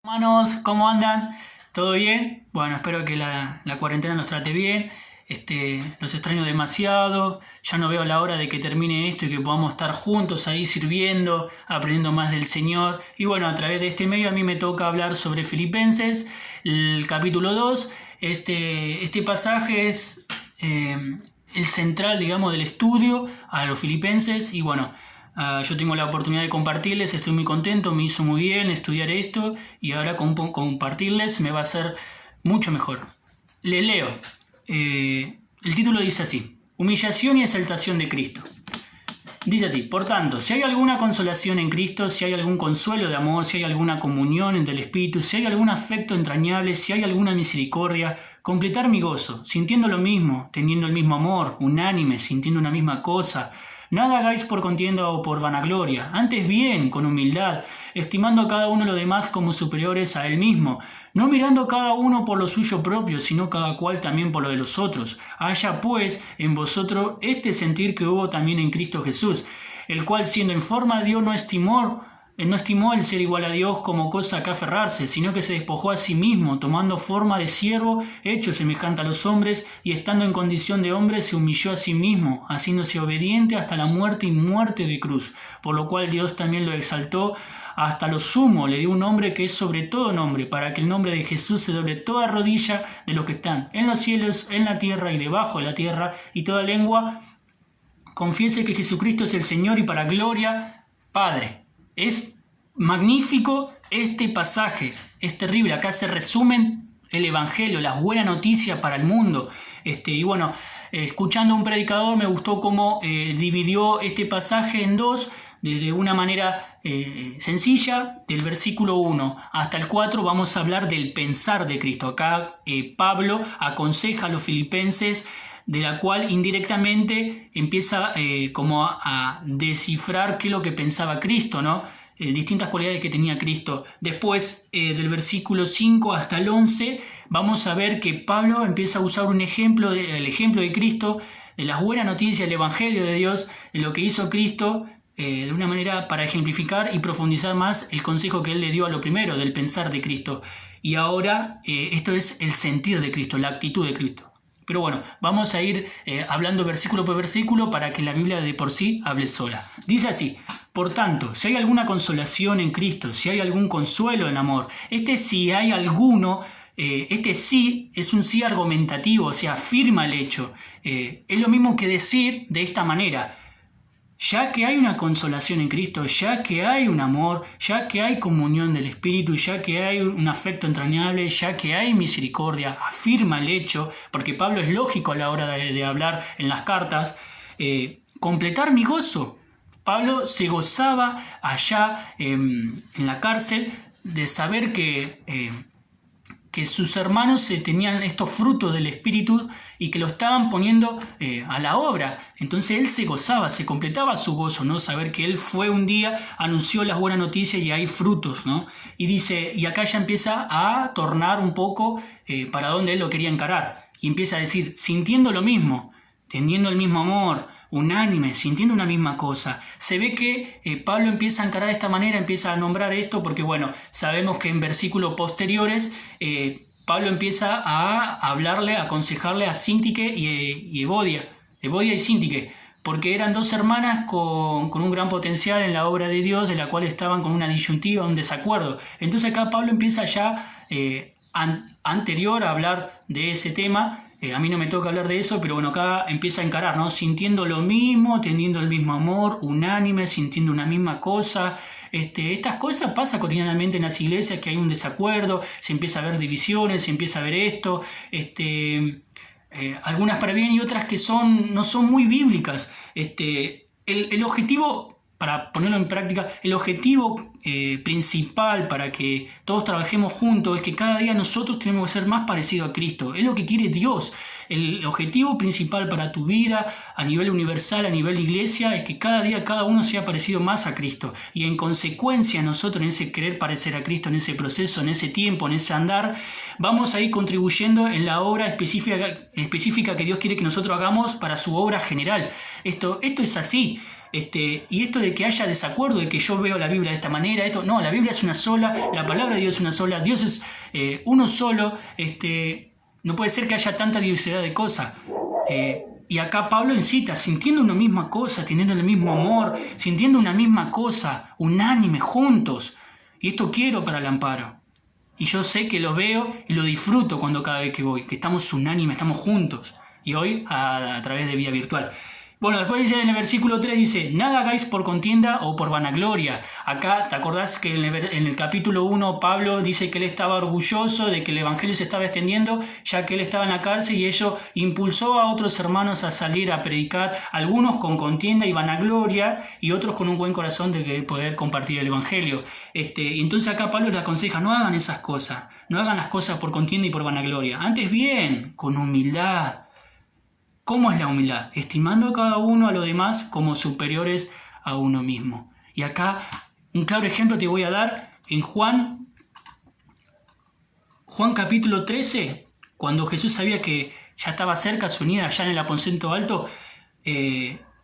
Hermanos, ¿cómo andan? ¿Todo bien? Bueno, espero que la cuarentena los trate bien. Los extraño demasiado. Ya no veo la hora de que termine esto y que podamos estar juntos ahí sirviendo, aprendiendo más del Señor. Y bueno, a través de este medio a mí me toca hablar sobre Filipenses, el capítulo 2. Este pasaje es el central, digamos, del estudio a los filipenses. Y bueno, yo tengo la oportunidad de compartirles, estoy muy contento, me hizo muy bien estudiar esto y ahora compartirles me va a ser mucho mejor. Les leo. El título dice así: Humillación y exaltación de Cristo. Dice así: por tanto, si hay alguna consolación en Cristo, si hay algún consuelo de amor, si hay alguna comunión entre el Espíritu, si hay algún afecto entrañable, si hay alguna misericordia, completar mi gozo, sintiendo lo mismo, teniendo el mismo amor, unánime, sintiendo una misma cosa. Nada hagáis por contienda o por vanagloria, antes bien, con humildad, estimando a cada uno lo demás como superiores a él mismo, no mirando cada uno por lo suyo propio, sino cada cual también por lo de los otros. Haya pues en vosotros este sentir que hubo también en Cristo Jesús, el cual siendo en forma de Dios no estimó el ser igual a Dios como cosa a que aferrarse, sino que se despojó a sí mismo, tomando forma de siervo, hecho semejante a los hombres, y estando en condición de hombre se humilló a sí mismo, haciéndose obediente hasta la muerte y muerte de cruz, por lo cual Dios también lo exaltó hasta lo sumo, le dio un nombre que es sobre todo nombre, para que el nombre de Jesús se doble toda rodilla de los que están en los cielos, en la tierra y debajo de la tierra, y toda lengua confiese que Jesucristo es el Señor, y para gloria Padre. Es magnífico este pasaje, es terrible. Acá se resumen el Evangelio, las buenas noticias para el mundo. Y bueno, escuchando a un predicador me gustó cómo dividió este pasaje en dos, de una manera sencilla. Del versículo 1 hasta el 4 vamos a hablar del pensar de Cristo. Acá Pablo aconseja a los filipenses, de la cual indirectamente empieza como a descifrar qué es lo que pensaba Cristo, ¿no? Distintas cualidades que tenía Cristo. Después, del versículo 5 hasta el 11, vamos a ver que Pablo empieza a usar el ejemplo de Cristo, de las buenas noticias, el Evangelio de Dios, de lo que hizo Cristo, de una manera para ejemplificar y profundizar más el consejo que él le dio a lo primero, del pensar de Cristo. Y ahora, esto es el sentir de Cristo, la actitud de Cristo. Pero bueno, vamos a ir hablando versículo por versículo para que la Biblia de por sí hable sola. Dice así: por tanto, si hay alguna consolación en Cristo, si hay algún consuelo en amor, si hay alguno, sí es un sí argumentativo, o sea, afirma el hecho. Es lo mismo que decir de esta manera: ya que hay una consolación en Cristo, ya que hay un amor, ya que hay comunión del Espíritu, ya que hay un afecto entrañable, ya que hay misericordia, afirma el hecho, porque Pablo es lógico a la hora de hablar en las cartas, completar mi gozo. Pablo se gozaba allá en la cárcel de saber que sus hermanos tenían estos frutos del Espíritu y que lo estaban poniendo a la obra. Entonces él se gozaba, se completaba su gozo, ¿no? Saber que él fue un día, anunció las buenas noticias y hay frutos, ¿no? Y dice, y acá ya empieza a tornar un poco para donde él lo quería encarar. Y empieza a decir, sintiendo lo mismo, teniendo el mismo amor, unánime, sintiendo una misma cosa. Se ve que Pablo empieza a encarar de esta manera, empieza a nombrar esto porque, bueno, sabemos que en versículos posteriores Pablo empieza a hablarle, a aconsejarle a Síntique y Evodia y Síntique, porque eran dos hermanas con un gran potencial en la obra de Dios, de la cual estaban con una disyuntiva, un desacuerdo. Entonces acá Pablo empieza ya anterior a hablar de ese tema. A mí no me toca hablar de eso, pero bueno, acá empieza a encarar, ¿no? Sintiendo lo mismo, teniendo el mismo amor, unánime, sintiendo una misma cosa. Estas cosas pasan cotidianamente en las iglesias, que hay un desacuerdo, se empieza a ver divisiones, se empieza a ver esto, algunas para bien y otras que no son muy bíblicas. El objetivo, para ponerlo en práctica, el objetivo principal para que todos trabajemos juntos es que cada día nosotros tenemos que ser más parecidos a Cristo. Es lo que quiere Dios. El objetivo principal para tu vida a nivel universal, a nivel iglesia, es que cada día cada uno sea parecido más a Cristo. Y en consecuencia nosotros en ese querer parecer a Cristo, en ese proceso, en ese tiempo, en ese andar, vamos a ir contribuyendo en la obra específica que Dios quiere que nosotros hagamos para su obra general. Esto es así. Y esto de que haya desacuerdo, de que yo veo la Biblia de esta manera, no, la Biblia es una sola, la palabra de Dios es una sola, Dios es uno solo, no puede ser que haya tanta diversidad de cosas. Y acá Pablo incita, sintiendo una misma cosa, teniendo el mismo amor, sintiendo una misma cosa, unánime, juntos. Y esto quiero para el amparo. Y yo sé que lo veo y lo disfruto cada vez que voy, que estamos unánimes, estamos juntos. Y hoy a través de vía virtual. Bueno, después dice en el versículo 3, dice, nada hagáis por contienda o por vanagloria. Acá, ¿te acordás que en el capítulo 1 Pablo dice que él estaba orgulloso de que el evangelio se estaba extendiendo, ya que él estaba en la cárcel y ello impulsó a otros hermanos a salir a predicar, algunos con contienda y vanagloria y otros con un buen corazón de poder compartir el evangelio. Entonces acá Pablo les aconseja, no hagan esas cosas, no hagan las cosas por contienda y por vanagloria. Antes bien, con humildad. ¿Cómo es la humildad? Estimando a cada uno a los demás como superiores a uno mismo. Y acá un claro ejemplo te voy a dar en Juan capítulo 13, cuando Jesús sabía que ya estaba cerca su unidad, allá en el aposento alto,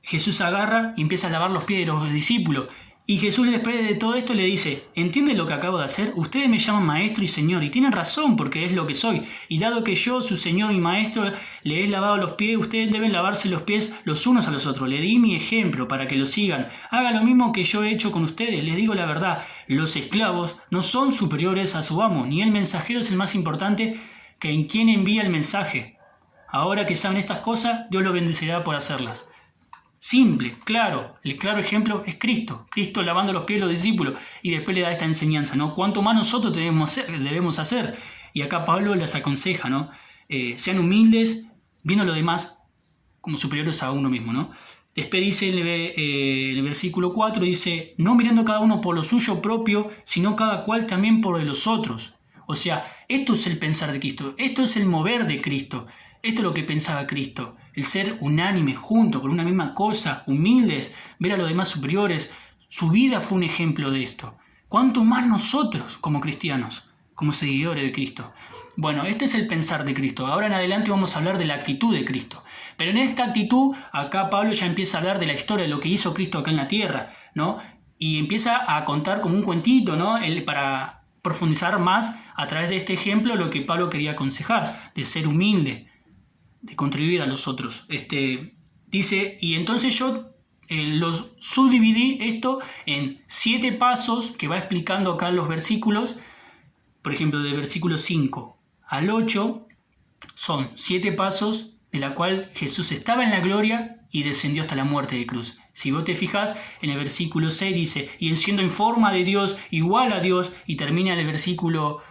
Jesús agarra y empieza a lavar los pies de los discípulos. Y Jesús, después de todo esto, le dice, ¿entienden lo que acabo de hacer? Ustedes me llaman maestro y señor, y tienen razón porque es lo que soy. Y dado que yo, su señor y maestro, le he lavado los pies, ustedes deben lavarse los pies los unos a los otros. Le di mi ejemplo para que lo sigan. Hagan lo mismo que yo he hecho con ustedes. Les digo la verdad, los esclavos no son superiores a su amo, ni el mensajero es el más importante que en quien envía el mensaje. Ahora que saben estas cosas, Dios los bendecirá por hacerlas. Simple, claro, el claro ejemplo es Cristo lavando los pies de los discípulos y después le da esta enseñanza, ¿no? ¿Cuánto más nosotros debemos hacer? Y acá Pablo les aconseja, ¿no? Sean humildes, viendo a los demás como superiores a uno mismo, ¿no? Después dice en el versículo 4, dice, no mirando cada uno por lo suyo propio, sino cada cual también por los otros. O sea, esto es el pensar de Cristo, esto es el mover de Cristo, esto es lo que pensaba Cristo. El ser unánime, juntos, por una misma cosa, humildes, ver a los demás superiores. Su vida fue un ejemplo de esto. ¿Cuánto más nosotros como cristianos, como seguidores de Cristo? Bueno, este es el pensar de Cristo. Ahora en adelante vamos a hablar de la actitud de Cristo. Pero en esta actitud, acá Pablo ya empieza a hablar de la historia, de lo que hizo Cristo acá en la tierra, ¿no? Y empieza a contar como un cuentito, ¿no? Para profundizar más a través de este ejemplo lo que Pablo quería aconsejar, de ser humilde, de contribuir a los otros. Dice, y entonces yo los subdividí esto en 7 pasos que va explicando acá en los versículos. Por ejemplo, del versículo 5 al 8 son 7 pasos de la cual Jesús estaba en la gloria y descendió hasta la muerte de cruz. Si vos te fijas, en el versículo 6 dice, y él siendo en forma de Dios, igual a Dios, y termina en el versículo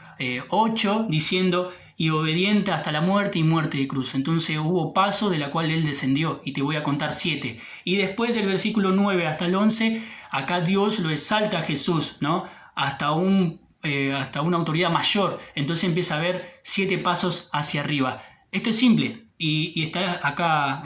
8 diciendo, y obediente hasta la muerte y muerte de cruz. Entonces hubo paso de la cual él descendió, y te voy a contar 7. Y después del versículo 9 hasta el 11, acá Dios lo exalta a Jesús, ¿no? Hasta una autoridad mayor. Entonces empieza a haber 7 pasos hacia arriba. Esto es simple, y está acá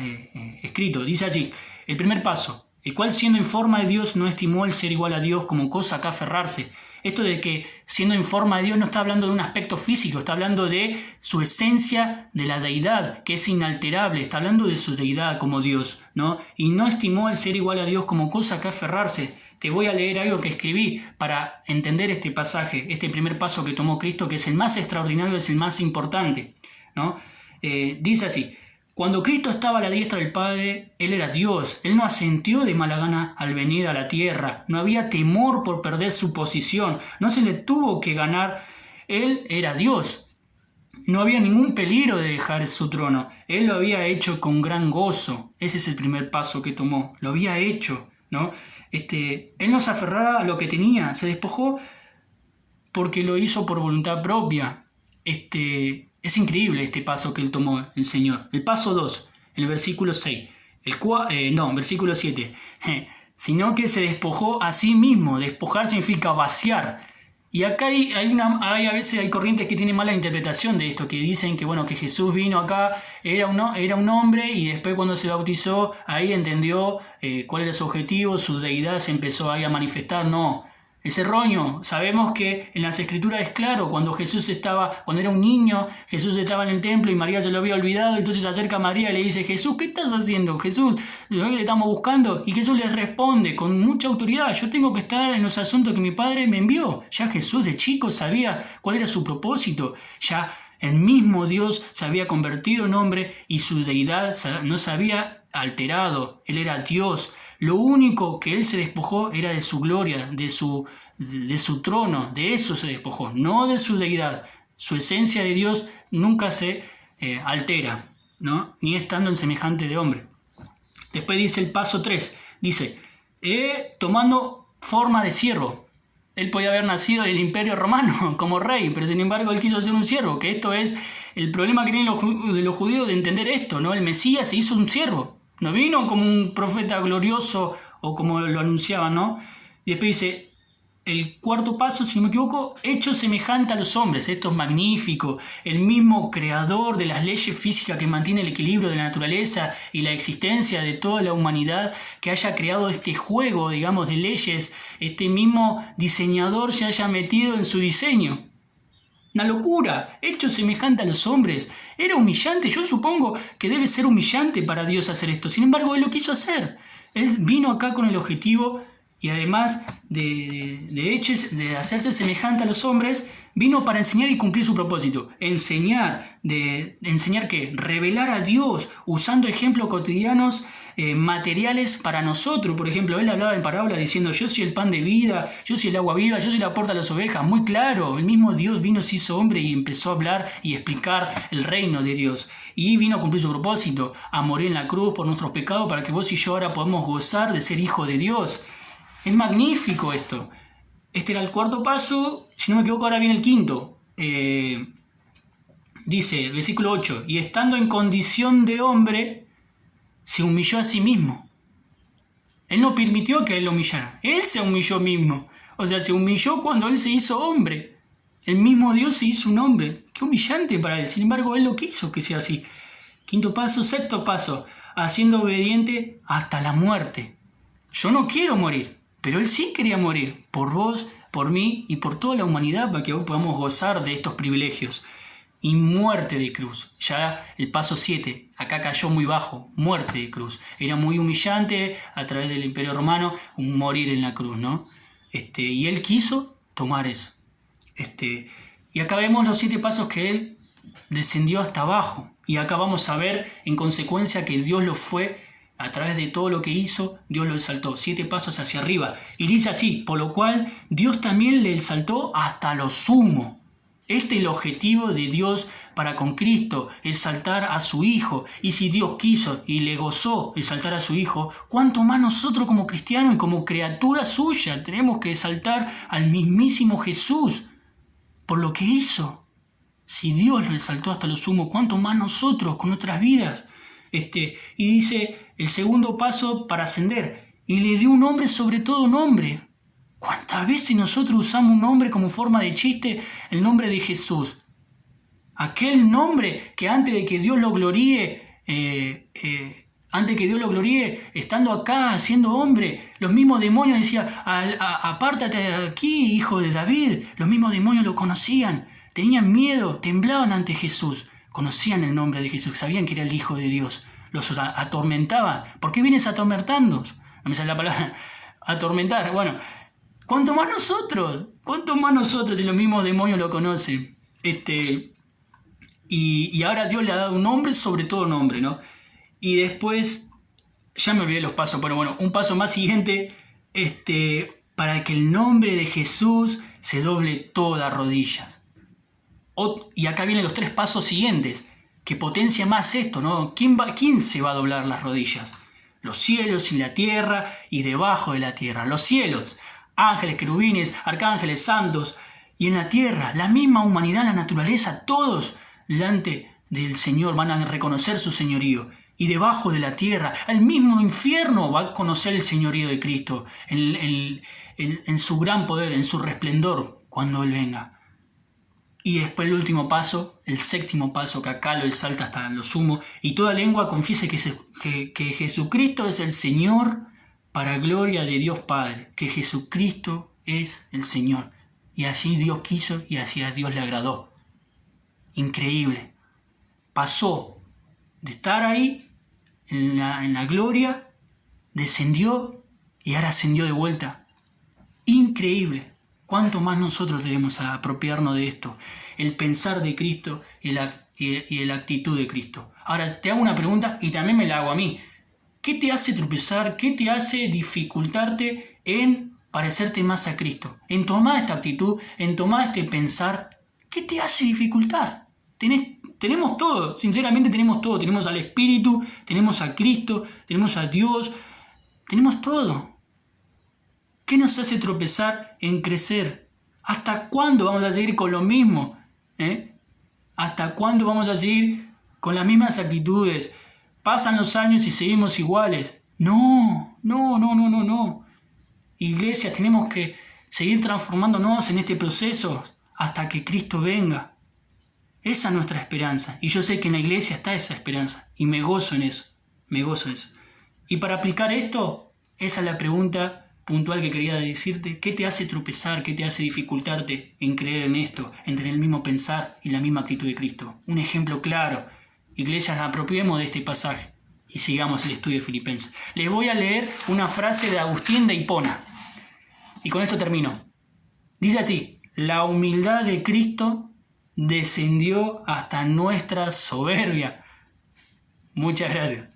escrito. Dice así, el primer paso, el cual siendo en forma de Dios no estimó el ser igual a Dios como cosa que aferrarse. Esto de que siendo en forma de Dios no está hablando de un aspecto físico, está hablando de su esencia de la deidad, que es inalterable, está hablando de su deidad como Dios, ¿no? Y no estimó el ser igual a Dios como cosa que aferrarse. Te voy a leer algo que escribí para entender este pasaje, este primer paso que tomó Cristo, que es el más extraordinario, es el más importante, ¿no? Dice así, cuando Cristo estaba a la diestra del Padre, Él era Dios. Él no asintió de mala gana al venir a la tierra. No había temor por perder su posición. No se le tuvo que ganar. Él era Dios. No había ningún peligro de dejar su trono. Él lo había hecho con gran gozo. Ese es el primer paso que tomó. Lo había hecho, ¿no? Él no se aferraba a lo que tenía. Se despojó porque lo hizo por voluntad propia. Es increíble este paso que él tomó el Señor. El paso 2, el versículo 6. Versículo 7. Sino que se despojó a sí mismo. Despojar significa vaciar. Y acá a veces hay corrientes que tienen mala interpretación de esto, que dicen que Jesús vino acá, era un hombre y después cuando se bautizó, ahí entendió cuál era su objetivo, su deidad se empezó ahí a manifestar. No, Es erróneo. Sabemos que en las Escrituras es claro, cuando era un niño, Jesús estaba en el templo y María se lo había olvidado, entonces se acerca a María y le dice: Jesús, ¿qué estás haciendo? Jesús, ¿no le estamos buscando? Y Jesús les responde con mucha autoridad: yo tengo que estar en los asuntos que mi Padre me envió. Ya Jesús de chico sabía cuál era su propósito. Ya el mismo Dios se había convertido en hombre y su deidad no se había alterado. Él era Dios. Lo único que él se despojó era de su gloria, de su trono, de eso se despojó, no de su deidad. Su esencia de Dios nunca se altera, ¿no? Ni estando en semejante de hombre. Después dice el paso 3, dice, tomando forma de siervo. Él podía haber nacido en el Imperio Romano como rey, pero sin embargo él quiso ser un siervo, que esto es el problema que tienen los judíos de entender esto, ¿no? El Mesías se hizo un siervo. No vino como un profeta glorioso o como lo anunciaban, ¿no? Y después dice, el cuarto paso, si no me equivoco, hecho semejante a los hombres. Esto es magnífico. El mismo creador de las leyes físicas que mantiene el equilibrio de la naturaleza y la existencia de toda la humanidad, que haya creado este juego, digamos, de leyes, este mismo diseñador se haya metido en su diseño. Una locura, hecho semejante a los hombres. Era humillante, yo supongo que debe ser humillante para Dios hacer esto. Sin embargo, Él lo quiso hacer. Él vino acá con el objetivo, y además de hacerse semejante a los hombres, vino para enseñar y cumplir su propósito. ¿Enseñar qué? Revelar a Dios usando ejemplos cotidianos materiales para nosotros. Por ejemplo, él hablaba en parábola diciendo: yo soy el pan de vida, yo soy el agua viva, yo soy la puerta de las ovejas. Muy claro, el mismo Dios vino, se hizo hombre y empezó a hablar y explicar el reino de Dios. Y vino a cumplir su propósito, a morir en la cruz por nuestros pecados, para que vos y yo ahora podamos gozar de ser hijos de Dios. Es magnífico esto. Este era el cuarto paso. Si no me equivoco, ahora viene el quinto. Dice el versículo 8: y estando en condición de hombre, se humilló a sí mismo. Él no permitió que él lo humillara. Él se humilló mismo. O sea, se humilló cuando él se hizo hombre. El mismo Dios se hizo un hombre. Qué humillante para él. Sin embargo, él lo quiso que sea así. Quinto paso, sexto paso: haciendo obediente hasta la muerte. Yo no quiero morir, pero él sí quería morir. Por vos, por mí y por toda la humanidad, para que hoy podamos gozar de estos privilegios. Y muerte de cruz. Ya el paso 7, acá cayó muy bajo, muerte de cruz. Era muy humillante a través del Imperio Romano morir en la cruz, ¿no? Y él quiso tomar eso. Y acá vemos los 7 pasos que él descendió hasta abajo. Y acá vamos a ver en consecuencia que Dios lo fue, a través de todo lo que hizo, Dios lo exaltó. 7 pasos hacia arriba. Y dice así: por lo cual Dios también le exaltó hasta lo sumo. Este es el objetivo de Dios para con Cristo, exaltar a su Hijo. Y si Dios quiso y le gozó exaltar a su Hijo, ¿cuánto más nosotros como cristianos y como criatura suya tenemos que exaltar al mismísimo Jesús por lo que hizo? Si Dios lo exaltó hasta lo sumo, ¿cuánto más nosotros con nuestras vidas? Y dice el segundo paso para ascender: y le dio un nombre sobre todo nombre. ¿Cuántas veces nosotros usamos un nombre como forma de chiste? El nombre de Jesús. Aquel nombre que antes de que Dios lo gloríe, estando acá, siendo hombre, los mismos demonios decían: apártate de aquí, hijo de David. Los mismos demonios lo conocían, tenían miedo, temblaban ante Jesús. Conocían el nombre de Jesús, sabían que era el Hijo de Dios. Los atormentaban. ¿Por qué vienes a atormentarnos? No me sale la palabra atormentar. Bueno, ¿cuánto más nosotros? ¿Cuánto más nosotros si los mismos demonios lo conocen? Y ahora Dios le ha dado un nombre sobre todo nombre, ¿no? Y después, ya me olvidé los pasos, pero bueno, un paso más siguiente, para que el nombre de Jesús se doble todas rodillas. Y acá vienen los 3 pasos siguientes, que potencia más esto, ¿no? ¿Quién se va a doblar las rodillas? Los cielos y la tierra y debajo de la tierra. Los cielos, ángeles, querubines, arcángeles, santos. Y en la tierra, la misma humanidad, la naturaleza, todos delante del Señor van a reconocer su señorío. Y debajo de la tierra, el mismo infierno va a conocer el señorío de Cristo en su gran poder, en su resplendor, cuando Él venga. Y después el último paso, el 7º paso, que acá lo exalta hasta lo sumo: y toda lengua confiese que Jesucristo es el Señor, para gloria de Dios Padre. Que Jesucristo es el Señor. Y así Dios quiso y así a Dios le agradó. Increíble. Pasó de estar ahí en la gloria, descendió y ahora ascendió de vuelta. Increíble. ¿Cuánto más nosotros debemos apropiarnos de esto? El pensar de Cristo y la actitud de Cristo. Ahora te hago una pregunta y también me la hago a mí. ¿Qué te hace tropezar? ¿Qué te hace dificultarte en parecerte más a Cristo? En tomar esta actitud, en tomar este pensar. ¿Qué te hace dificultar? Tenemos todo, sinceramente tenemos todo. Tenemos al Espíritu, tenemos a Cristo, tenemos a Dios, tenemos todo. ¿Qué nos hace tropezar en crecer? ¿Hasta cuándo vamos a seguir con lo mismo? ¿Hasta cuándo vamos a seguir con las mismas actitudes? Pasan los años y seguimos iguales. No. Iglesia, tenemos que seguir transformándonos en este proceso hasta que Cristo venga. Esa es nuestra esperanza. Y yo sé que en la iglesia está esa esperanza. Y me gozo en eso. Y para aplicar esto, esa es la pregunta puntual que quería decirte. ¿Qué te hace tropezar? ¿Qué te hace dificultarte en creer en esto? En tener el mismo pensar y la misma actitud de Cristo. Un ejemplo claro. Iglesias, apropiemos de este pasaje y sigamos el estudio de Filipenses. Les voy a leer una frase de Agustín de Hipona. Y con esto termino. Dice así: la humildad de Cristo descendió hasta nuestra soberbia. Muchas gracias.